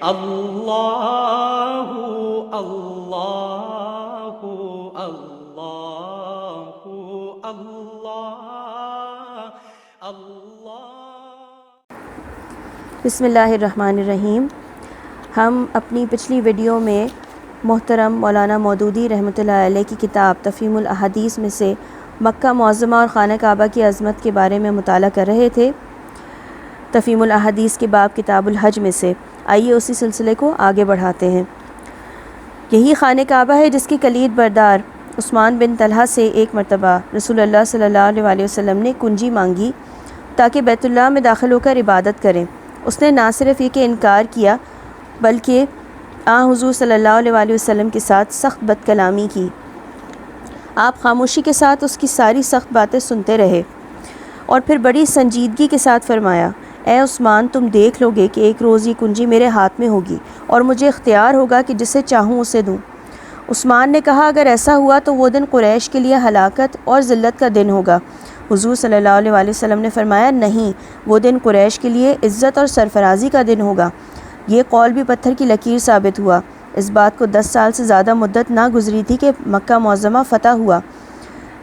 اللہ اللہ اللہ اللہ اللہ۔ بسم اللہ الرحمن الرحیم۔ ہم اپنی پچھلی ویڈیو میں محترم مولانا مودودی رحمۃ اللہ علیہ کی کتاب تفہیم الاحادیث میں سے مکہ معظمہ اور خانہ کعبہ کی عظمت کے بارے میں مطالعہ کر رہے تھے، تفہیم الاحادیث کے باب کتاب الحج میں سے۔ آئیے اسی سلسلے کو آگے بڑھاتے ہیں۔ یہی خانہ کعبہ ہے جس کی کلید بردار عثمان بن طلحہ سے ایک مرتبہ رسول اللہ صلی اللہ علیہ وسلم نے کنجی مانگی تاکہ بیت اللہ میں داخل ہو کر عبادت کریں۔ اس نے نہ صرف یہ کہ انکار کیا بلکہ حضور صلی اللہ علیہ وسلم کے ساتھ سخت بد کلامی کی۔ آپ خاموشی کے ساتھ اس کی ساری سخت باتیں سنتے رہے اور پھر بڑی سنجیدگی کے ساتھ فرمایا، اے عثمان، تم دیکھ لو گے کہ ایک روز یہ کنجی میرے ہاتھ میں ہوگی اور مجھے اختیار ہوگا کہ جسے چاہوں اسے دوں۔ عثمان نے کہا، اگر ایسا ہوا تو وہ دن قریش کے لیے ہلاکت اور ذلت کا دن ہوگا۔ حضور صلی اللہ علیہ وسلم نے فرمایا، نہیں، وہ دن قریش کے لیے عزت اور سرفرازی کا دن ہوگا۔ یہ قول بھی پتھر کی لکیر ثابت ہوا۔ اس بات کو 10 سال سے زیادہ مدت نہ گزری تھی کہ مکہ معظمہ فتح ہوا۔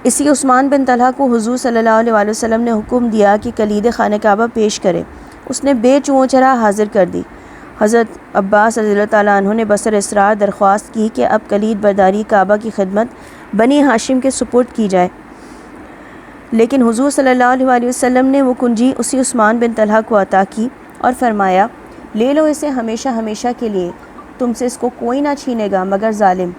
اسی عثمان بن طلحہ کو حضور صلی اللہ علیہ وسلم نے حکم دیا کہ کلید خانہ کعبہ پیش کرے۔ اس نے بے چوں چرا حاضر کر دی۔ حضرت عباس رضی اللہ تعالیٰ عنہ نے بسر اسرار درخواست کی کہ اب کلید برداری کعبہ کی خدمت بنی ہاشم کے سپرد کی جائے، لیکن حضور صلی اللہ علیہ وسلم نے وہ کنجی اسی عثمان بن طلحہ کو عطا کی اور فرمایا، لے لو اسے ہمیشہ ہمیشہ کے لیے، تم سے اس کو کوئی نہ چھینے گا مگر ظالم۔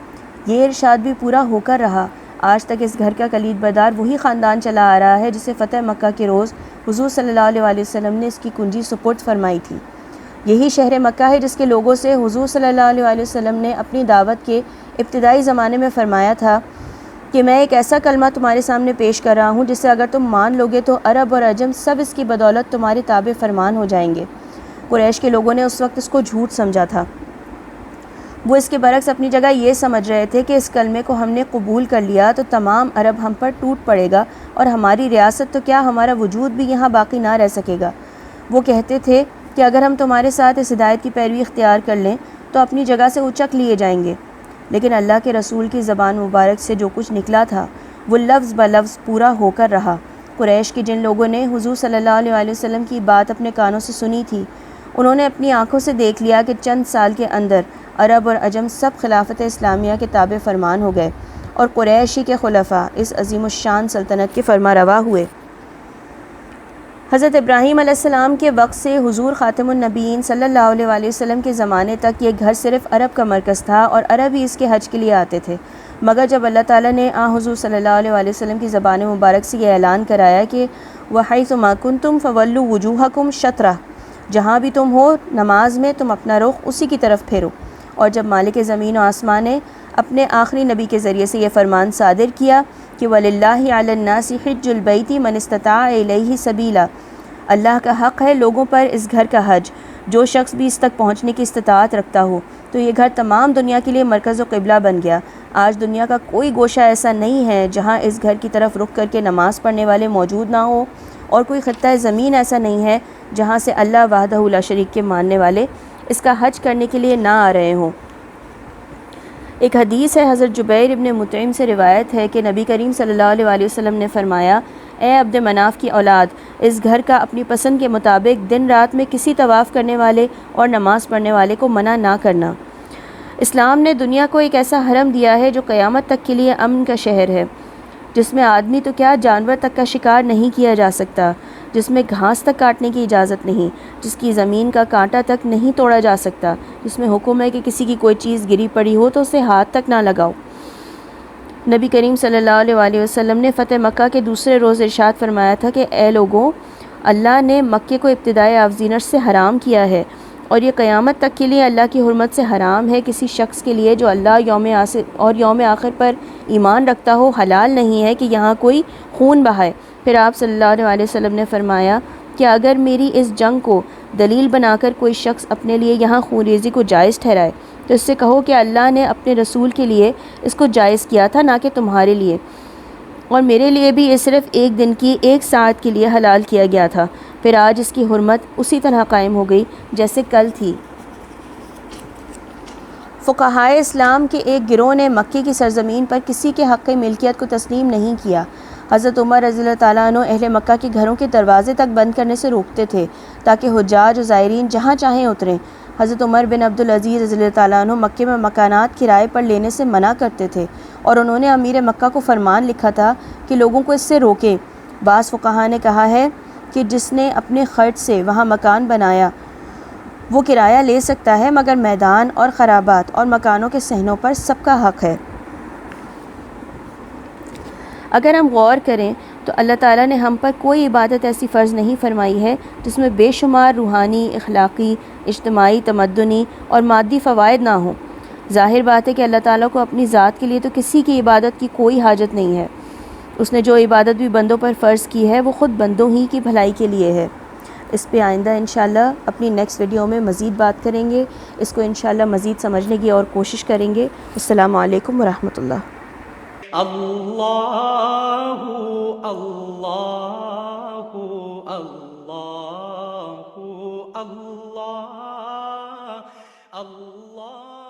یہ ارشاد بھی پورا ہو کر رہا۔ آج تک اس گھر کا کلید بردار وہی خاندان چلا آ رہا ہے جسے فتح مکہ کے روز حضور صلی اللہ علیہ وسلم نے اس کی کنجی سپرد فرمائی تھی۔ یہی شہر مکہ ہے جس کے لوگوں سے حضور صلی اللہ علیہ وسلم نے اپنی دعوت کے ابتدائی زمانے میں فرمایا تھا کہ میں ایک ایسا کلمہ تمہارے سامنے پیش کر رہا ہوں جسے اگر تم مان لوگے تو عرب اور عجم سب اس کی بدولت تمہارے تابع فرمان ہو جائیں گے۔ قریش کے لوگوں نے اس وقت اس کو جھوٹ سمجھا تھا۔ وہ اس کے برعکس اپنی جگہ یہ سمجھ رہے تھے کہ اس کلمے کو ہم نے قبول کر لیا تو تمام عرب ہم پر ٹوٹ پڑے گا اور ہماری ریاست تو کیا ہمارا وجود بھی یہاں باقی نہ رہ سکے گا۔ وہ کہتے تھے کہ اگر ہم تمہارے ساتھ اس ہدایت کی پیروی اختیار کر لیں تو اپنی جگہ سے اچک لیے جائیں گے۔ لیکن اللہ کے رسول کی زبان مبارک سے جو کچھ نکلا تھا وہ لفظ بلفظ پورا ہو کر رہا۔ قریش کے جن لوگوں نے حضور صلی اللہ علیہ وسلم کی بات اپنے کانوں سے سنی تھی، انہوں نے اپنی آنکھوں سے دیکھ لیا کہ چند سال کے اندر عرب اور عجم سب خلافت اسلامیہ کے تابع فرمان ہو گئے اور قریشی کے خلفاء اس عظیم الشان سلطنت کے فرما روا ہوئے۔ حضرت ابراہیم علیہ السلام کے وقت سے حضور خاتم النبیین صلی اللہ علیہ وسلم کے زمانے تک یہ گھر صرف عرب کا مرکز تھا اور عرب ہی اس کے حج کے لیے آتے تھے، مگر جب اللہ تعالیٰ نے حضور صلی اللہ علیہ وسلم کی زبان مبارک سے یہ اعلان کرایا کہ وَحَيْثُ مَا كُنْتُمْ فَوَلُّوا وُجُوهَكُمْ شَطْرَهُ، جہاں بھی تم ہو نماز میں تم اپنا رخ اسی کی طرف پھیرو، اور جب مالک زمین و آسمان نے اپنے آخری نبی کے ذریعے سے یہ فرمان صادر کیا کہ وَلِلَّهِ عَلَى النَّاسِ حِجُّ الْبَيْتِ مَنِ اسْتَطَاعَ إِلَيْهِ سَبِيلًا، اللہ کا حق ہے لوگوں پر اس گھر کا حج، جو شخص بھی اس تک پہنچنے کی استطاعت رکھتا ہو۔ تو یہ گھر تمام دنیا کے لیے مرکز و قبلہ بن گیا۔ آج دنیا کا کوئی گوشہ ایسا نہیں ہے جہاں اس گھر کی طرف رخ کر کے نماز پڑھنے والے موجود نہ ہو، اور کوئی خطہ زمین ایسا نہیں ہے جہاں سے اللہ وحدہ لا شریک کے ماننے والے اس کا حج کرنے کے لیے نہ آ رہے ہوں۔ ایک حدیث ہے، حضرت جبیر ابن مطعم سے روایت ہے کہ نبی کریم صلی اللہ علیہ وسلم نے فرمایا، اے عبد مناف کی اولاد، اس گھر کا اپنی پسند کے مطابق دن رات میں کسی طواف کرنے والے اور نماز پڑھنے والے کو منع نہ کرنا۔ اسلام نے دنیا کو ایک ایسا حرم دیا ہے جو قیامت تک کے لیے امن کا شہر ہے، جس میں آدمی تو کیا جانور تک کا شکار نہیں کیا جا سکتا، جس میں گھاس تک کاٹنے کی اجازت نہیں، جس کی زمین کا کانٹا تک نہیں توڑا جا سکتا، جس میں حکم ہے کہ کسی کی کوئی چیز گری پڑی ہو تو اسے ہاتھ تک نہ لگاؤ۔ نبی کریم صلی اللہ علیہ وسلم نے فتح مکہ کے دوسرے روز ارشاد فرمایا تھا کہ اے لوگوں، اللہ نے مکے کو ابتدائے آفزینش سے حرام کیا ہے، اور یہ قیامت تک کے لیے اللہ کی حرمت سے حرام ہے۔ کسی شخص کے لیے جو اللہ یوم آخر پر ایمان رکھتا ہو حلال نہیں ہے کہ یہاں کوئی خون بہائے۔ پھر آپ صلی اللہ علیہ وسلم نے فرمایا کہ اگر میری اس جنگ کو دلیل بنا کر کوئی شخص اپنے لیے یہاں خون ریزی کو جائز ٹھہرائے تو اس سے کہو کہ اللہ نے اپنے رسول کے لیے اس کو جائز کیا تھا، نہ کہ تمہارے لیے، اور میرے لیے بھی یہ صرف ایک دن کی 1 ساعت کے لیے حلال کیا گیا تھا۔ پھر آج اس کی حرمت اسی طرح قائم ہو گئی جیسے کل تھی۔ فقہائے اسلام کے ایک گروہ نے مکے کی سرزمین پر کسی کے حق ملکیت کو تسلیم نہیں کیا۔ حضرت عمر رضی اللہ تعالیٰ عنہ اہل مکہ کے گھروں کے دروازے تک بند کرنے سے روکتے تھے تاکہ حجاج و زائرین جہاں چاہیں اتریں۔ حضرت عمر بن عبدالعزیز رضی اللہ تعالیٰ عنہ مکے میں مکانات کرائے پر لینے سے منع کرتے تھے اور انہوں نے امیر مکہ کو فرمان لکھا تھا کہ لوگوں کو اس سے روکیں۔ بعض فقہا نے کہا ہے کہ جس نے اپنے خرچ سے وہاں مکان بنایا وہ کرایہ لے سکتا ہے، مگر میدان اور خرابات اور مکانوں کے صحنوں پر سب کا حق ہے۔ اگر ہم غور کریں تو اللہ تعالیٰ نے ہم پر کوئی عبادت ایسی فرض نہیں فرمائی ہے جس میں بے شمار روحانی، اخلاقی، اجتماعی، تمدنی اور مادی فوائد نہ ہوں۔ ظاہر بات ہے کہ اللہ تعالیٰ کو اپنی ذات کے لیے تو کسی کی عبادت کی کوئی حاجت نہیں ہے۔ اس نے جو عبادت بھی بندوں پر فرض کی ہے وہ خود بندوں ہی کی بھلائی کے لیے ہے۔ اس پہ آئندہ انشاءاللہ اپنی نیکسٹ ویڈیو میں مزید بات کریں گے، اس کو انشاءاللہ مزید سمجھنے کی اور کوشش کریں گے۔ السلام علیکم ورحمۃ اللہ۔ اللہ اللہ اللہ اللہ اللہ